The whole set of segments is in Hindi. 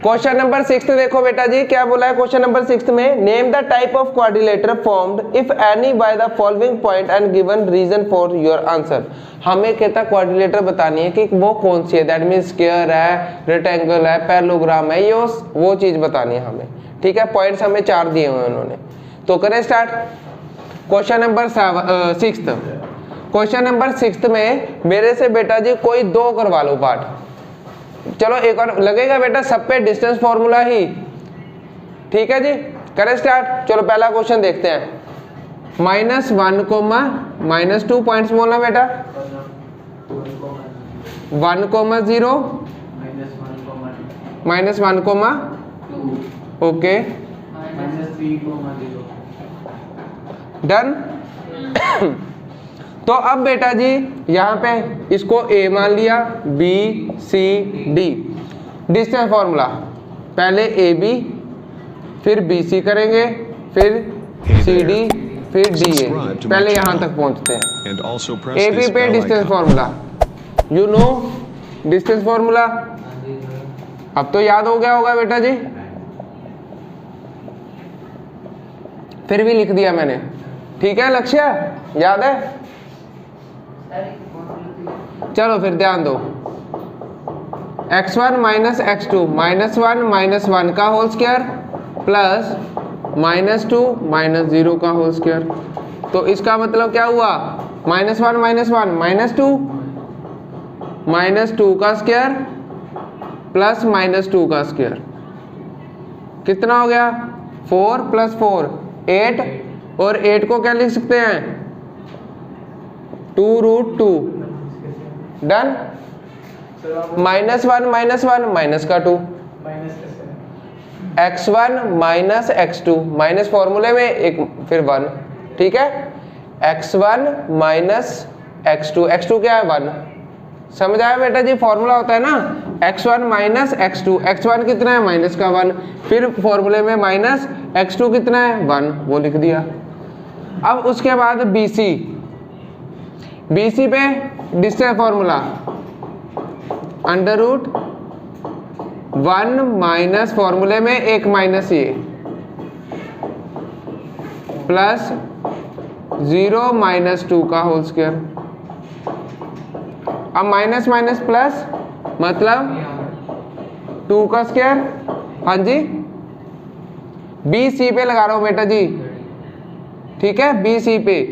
क्वेश्चन नंबर 6 देखो बेटा जी क्या बोला है क्वेश्चन नंबर 6 में, name the type of quadrilateral formed if any by the following point and given reason for your answer. हमें कहता क्वाड्रिलेटर बतानी है कि वो कौन सी है, दैट मीन स्क्वायर है, रेक्टेंगल है, पैरेललोग्राम है, ये वो चीज बतानी है हमें, ठीक है। पॉइंट्स हमें 4 दिए हुए उन्होंने, तो करें start. Question number 6, question number 6 में मेरे से बेटा जी कोई 2 करवा लो पार्ट। चलो एक और लगेगा बेटा सब पे डिस्टेंस फॉर्मूला ही, ठीक है जी। करें स्टार्ट। चलो पहला क्वेश्चन देखते हैं, -1, -2 पॉइंट्स बोलना बेटा, 1, 0, -1, ओके डन। तो अब बेटा जी यहाँ पे इसको A मान लिया, B, C, D, distance formula, पहले AB, फिर BC करेंगे, फिर CD, फिर DA, पहले यहाँ तक पहुँचते हैं। AB पे distance formula, you know distance formula, अब तो याद हो गया होगा बेटा जी, फिर भी लिख दिया मैंने, ठीक है लक्ष्य, याद है। चलो फिर ध्यान दो, x1 माइनस x2 -1 -1 का होल स्क्वायर प्लस -2 -0 का होल स्क्वायर। तो इसका मतलब क्या हुआ, -1 -1 -2 का स्क्वायर प्लस -2 का स्क्वायर, कितना हो गया 4 + 4 8, और 8 को क्या लिख सकते हैं 2√2, डन। -1 -1 माइनस का 2, x1 माइनस x2, माइनस फॉर्मूले में एक फिर 1, ठीक है। x1 माइनस x2, x2 क्या है 1, समझ आया बेटा जी, फॉर्मूला होता है ना x1 माइनस x2, x1 कितना है माइनस का 1, फिर फॉर्मूले में माइनस x2 कितना है 1, वो लिख दिया। अब उसके बाद BC पे डिस्टेंस फॉर्मूला, √1 माइनस फॉर्मूले में एक माइनस ये, प्लस 0 -2 का होल स्क्वायर। अब माइनस माइनस प्लस मतलब 2 का स्क्वायर, हाँ जी। BC पे लगा रहा हूं बेटा जी, ठीक है, BC पे,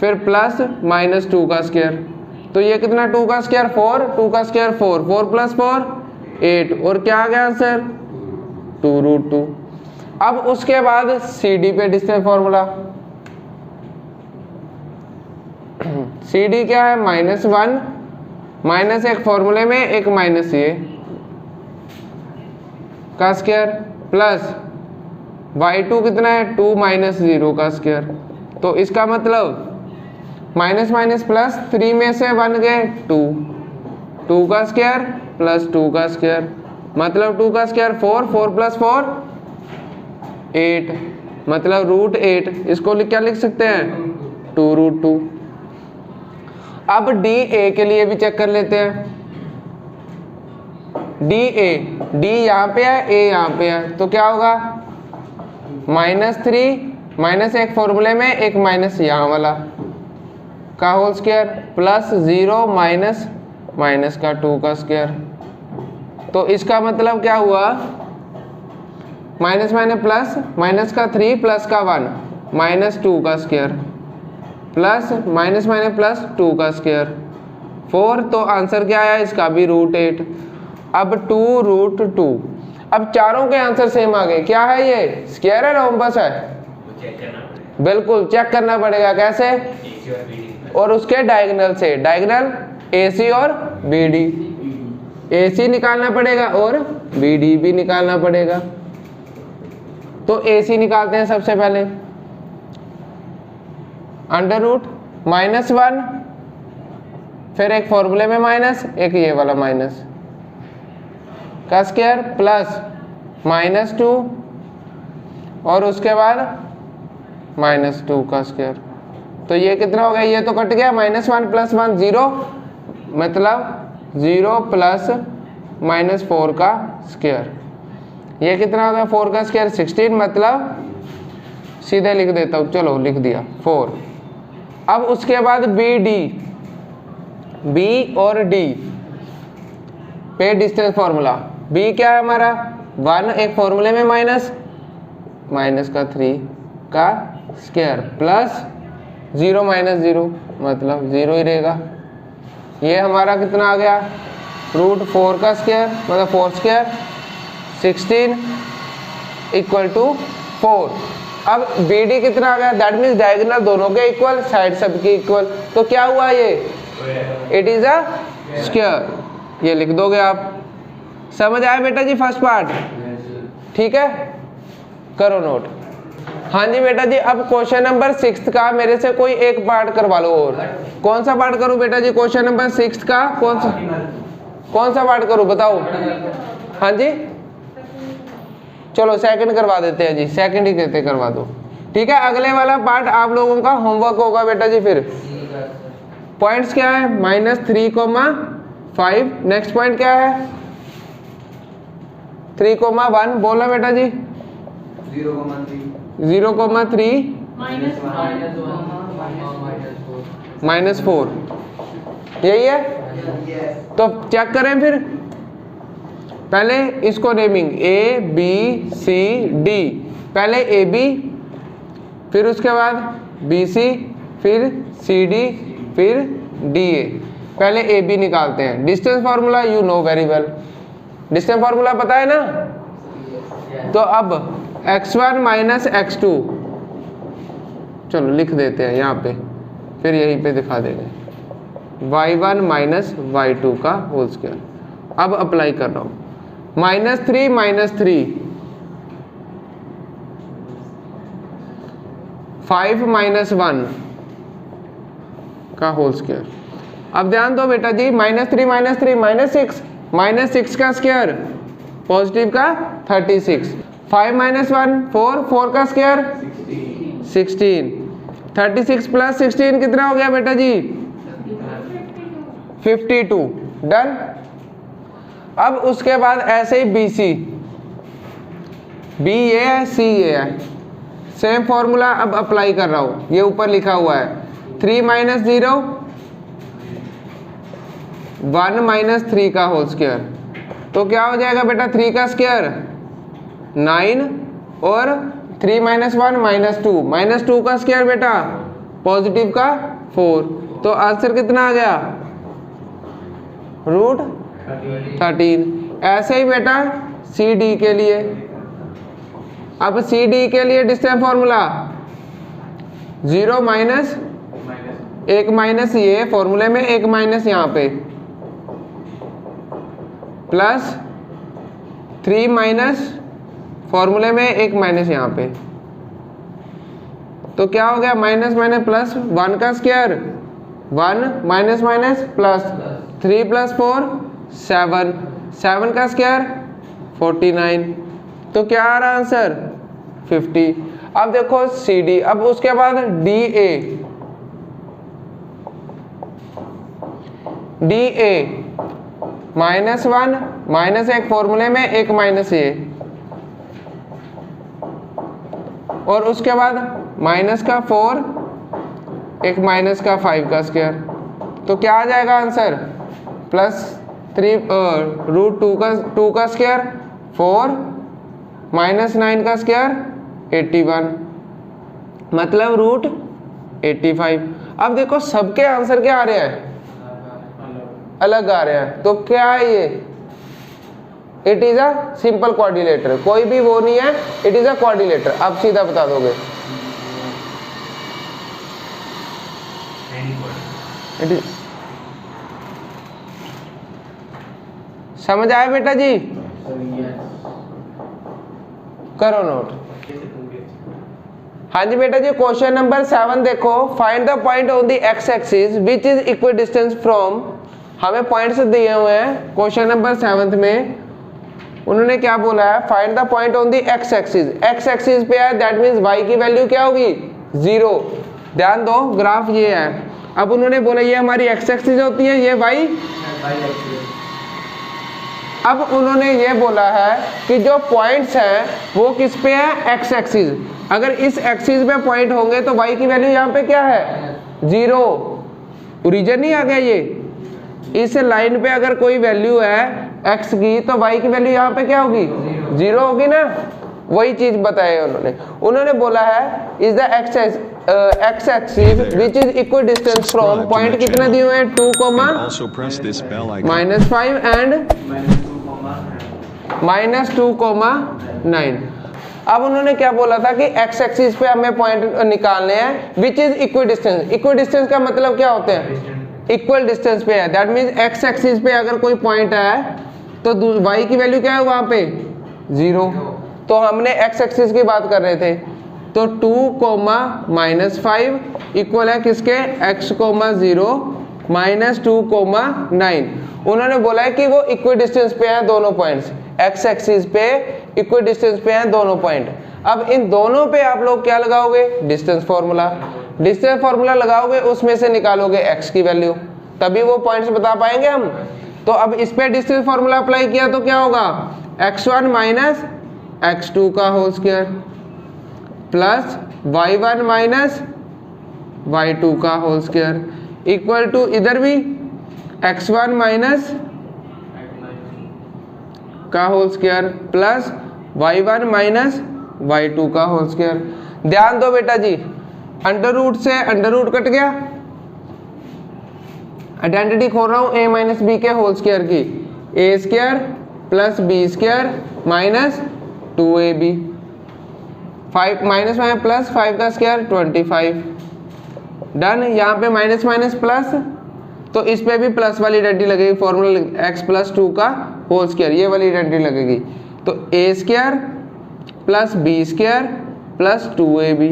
फिर प्लस -2 का स्क्वायर, तो ये कितना 2 का स्क्वायर 4, 2 का स्क्वायर 4, 4 + 4 8, और क्या आ गया आंसर 2√2। अब उसके बाद CD पे डिस्टेंस फॉर्मूला, CD क्या है -1 माइनस एक फॉर्मूले में एक माइनस ये का स्क्वायर, प्लस y2 कितना है 2 -0 का स्क्वायर। तो इसका मतलब माइनस माइनस प्लस 3 में से 1 गए 2, 2 का स्क्वायर प्लस 2 का स्क्वायर, मतलब 2 का स्क्वायर 4, 4 + 4 8, मतलब √8, इसको क्या लिख सकते हैं 2√2। अब DA के लिए भी चेक कर लेते हैं, D यहाँ पे है, A यहाँ पे है, तो क्या होगा -3 माइनस एक फॉर्मूले में एक माइनस यहाँ वाला का होल स्क्वायर, प्लस 0 माइनस का 2 का स्क्वायर। तो इसका मतलब क्या हुआ, माइनस माइनस प्लस, माइनस का 3 प्लस का 1 -2 का square, plus minus minus plus 2 का स्क्वायर 4। तो आंसर क्या आया इसका भी √8। अब 2√2, अब चारों के आंसर सेम आ गए। क्या है ये, स्क्वायर है रोम्बस है, बिल्कुल चेक करना पड़ेगा, कैसे, और उसके डायगोनल से, डायगोनल AC और BD, AC निकालना पड़ेगा और BD भी निकालना पड़ेगा। तो AC निकालते हैं सबसे पहले, √-1 फिर एक फॉर्मूले में माइनस, एक ये वाला माइनस का स्क्वायर, प्लस -2 और उसके बाद -2 का स्क्वायर। तो ये कितना हो गया, ये तो कट गया, -1 + 1 0, मतलब 0 + -4 का स्क्वायर। ये कितना हो गया 4 का स्क्वायर 16, मतलब सीधे लिख देता हूँ, चलो लिख दिया 4। अब उसके बाद बी डी, बी और डी पे डिस्टेंस फॉर्मूला। बी क्या है हमारा 1, एक फॉर्मूले में माइनस का 3 का स्क्वायर प्लस 0 माइनस 0 मतलब 0 ही रहेगा। ये हमारा कितना आ गया √4 का स्क्वायर मतलब 4 स्क्वायर 16 इक्वल टू 4। अब बी डी कितना आ गया, दैट मीन्स डायगोनल दोनों के इक्वल, साइड सबके इक्वल, तो क्या हुआ ये इट इज अ स्क्वायर। ये लिख दोगे आप। समझ आया बेटा जी फर्स्ट पार्ट, ठीक है, करो नोट। हाँ जी बेटा जी, अब क्वेश्चन नंबर 6 का मेरे से कोई एक पार्ट करवा लो। और कौन सा पार्ट करूं बेटा जी क्वेश्चन नंबर 6 का, कौन सा पार्ट करूं बताओ। हाँ जी चलो सेकंड करवा देते हैं जी, सेकंड ही कहते करवा दो, ठीक है। अगले वाला पार्ट आप लोगों का होमवर्क होगा बेटा जी। फिर पॉइंट्स क्या है -3,5, नेक्स्ट पॉइंट क्या है 3,1 बोला बेटा जी 0,3 -4 यही है। तो चेक करें फिर, पहले इसको naming A B C D, पहले AB, फिर उसके बाद BC, फिर CD, फिर DA। पहले AB निकालते हैं। Distance formula you know very well, distance formula पता है ना। तो अब x1 माइनस x2 चलो लिख देते हैं यहाँ पे, फिर यहीं पे दिखा देंगे y1 माइनस y2 का होल स्क्वायर। अब अप्लाई कर रहा हूँ -3 5 -1 का होल स्क्वायर। अब ध्यान दो बेटा जी -3 -6 का स्क्वायर पॉजिटिव का 36, 5 -1 4 का स्क्वायर 16, 36 प्लस 16 कितना हो गया बेटा जी 52। डन। अब उसके बाद ऐसे ही BC, B ये है C ये है, सेम फॉर्मूला अब अप्लाई कर रहा हूं। ये ऊपर लिखा हुआ है 3 - 0 1 - 3 का होल स्क्वायर, तो क्या हो जाएगा बेटा 3 का स्क्वायर 9 और 3 - 1 -2 का स्क्वायर बेटा पॉजिटिव का 4, तो आंसर कितना आ गया √13। ऐसे ही बेटा CD के लिए, अब CD के लिए डिस्टेंस फॉर्मूला 0 माइनस एक माइनस ये फॉर्मूले में, एक माइनस यहाँ पे प्लस 3 माइनस फॉर्मूले में, एक माइनस यहाँ पे, तो क्या हो गया माइनस माइनस प्लस 1 का स्क्वायर 1 माइनस माइनस प्लस 3 + 4 7 का स्क्वायर 49, तो क्या आ रहा आंसर 50। अब देखो CD, अब उसके बाद DA -1 माइनस एक फॉर्मूले में, एक माइनस ये, और उसके बाद माइनस का 4 एक माइनस का 5 का स्क्वायर, तो क्या आ जाएगा आंसर +3 √2 का स्क्वायर 4 -9 का स्क्वायर 81 मतलब √85। अब देखो सबके आंसर क्या आ रहे हैं अलग आ रहे हैं, तो क्या है ये it is a simple quadrilateral, कोई भी वो नहीं है, इट इज अ क्वाड्रिलेटर। आप सीधा बता दोगे इट इज। समझ आया बेटा जी, करो नोट। हाँ जी बेटा जी, क्वेश्चन नंबर 7 देखो, find the point on the x axis which is equal distance from, हमें पॉइंट्स दिए हुए हैं क्वेश्चन नंबर 7 में। उन्होंने क्या बोला है, find the point on the x axis, x axis पे है, दैट मींस y की वैल्यू क्या होगी 0। ध्यान दो ग्राफ ये है, अब उन्होंने बोला ये हमारी एक्स एक्सिस होती है, ये y। अब उन्होंने ये बोला है कि जो पॉइंट्स हैं वो किस पे है, एक्स एक्सिस। अगर इस एक्सिस पे पॉइंट होंगे तो y की वैल्यू यहाँ पे क्या है, 0। रीजन नहीं आ गया ये, इस लाइन पे अगर कोई वैल्यू है x की तो y की वैल्यू यहाँ पे क्या होगी, 0 होगी ना। वही चीज बताया उन्होंने बोला है is the x axis which is equal distance from, point कितने दिए हुए हैं, 2, -5 एंड -2, 9। अब उन्होंने क्या बोला था कि एक्स एक्सिस पे हमें पॉइंट निकालने हैं which is equal distance. Equal distance का मतलब क्या होते हैं, इक्वल डिस्टेंस पे है, दैट मीन्स एक्स एक्सिस पे अगर कोई पॉइंट है तो y की वैल्यू क्या है वहां पे, 0। तो हमने एक्स एक्सिस की बात कर रहे थे, तो 2, -5 इक्वल है किसके, x, 0 -2, 9। उन्होंने बोला है कि वो इक्वल डिस्टेंस पे है दोनों पॉइंट्स, एक्स एक्सिस पे इक्वल डिस्टेंस पे हैं दोनों पॉइंट। अब इन दोनों पे आप लोग क्या लगाओगे, डिस्टेंस फार्मूला। डिस्टेंस फार्मूला लगाओगे, उसमें से निकालोगे x की वैल्यू, तभी वो पॉइंट्स बता पाएंगे हम। तो अब इस पे डिस्टेंस फार्मूला अप्लाई किया तो क्या होगा, x1 - x2 का whole square plus y1 - y2 का होल स्क्वायर इक्वल टू इधर भी x1 - का whole square plus y1 - y2 का होल स्क्वायर। ध्यान दो बेटा जी, अंडर रूट से अंडर रूट कट गया, आइडेंटिटी खोल रहा हूं a - b के होल स्क्वायर की, a² + b² - 2ab, 5 - प्लस 5 का स्क्वायर 25। डन। यहाँ पे माइनस प्लस, तो इस पे भी प्लस वाली आइडेंटिटी लगेगी, फॉर्मूला x + 2 का होल स्क्वायर, ये वाली आइडेंटिटी लगेगी। तो a² + b² + 2ab,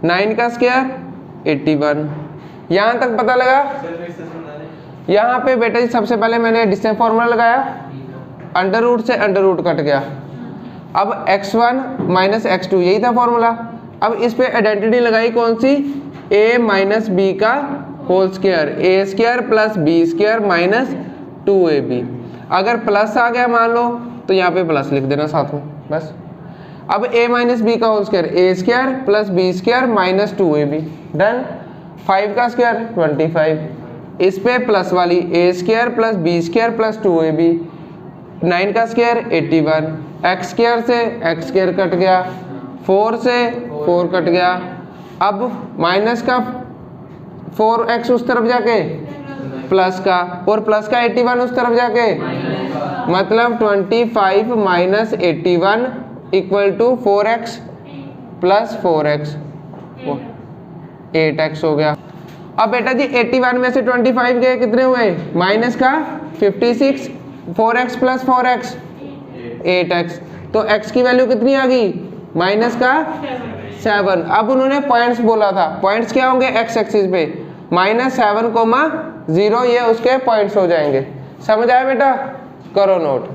9 का स्क्वायर 81। यहाँ तक पता लगा। यहाँ पे बेटा जी सबसे पहले मैंने डिस्टेंस फार्मूला लगाया, अंडर रूट से अंडर रूट कट गया। अब x1 - x2 यही था फॉर्मूला। अब इस पे आइडेंटिटी लगाई कौन सी, a - b का whole square, a² + b² - 2ab। अगर प्लस आ गया मान लो तो यहाँ पे प्लस लिख देना साथ में बस। अब a - b का whole square, a² + b² - 2ab। Done. 5 का स्क्वायर 25, इस पे प्लस वाली a² + b² + 2ab, 9 का स्क्वायर 81, x² से x² कट गया, 4 से 4 कट गया। अब माइनस का 4x उस तरफ जाके प्लस का, और प्लस का 81 उस तरफ जाके, मतलब 25 - 81 = 4x + 4x, 8x हो गया। अब बेटा जी 81 में से 25 गए, कितने हुए, माइनस का 56, 4x + 4x 8x, तो x की वैल्यू कितनी आ गई, माइनस का 7। अब उन्होंने पॉइंट्स बोला था, पॉइंट्स क्या होंगे x एक्सिस पे, -7, 0 ये उसके पॉइंट्स हो जाएंगे। समझ आया बेटा, करो नोट।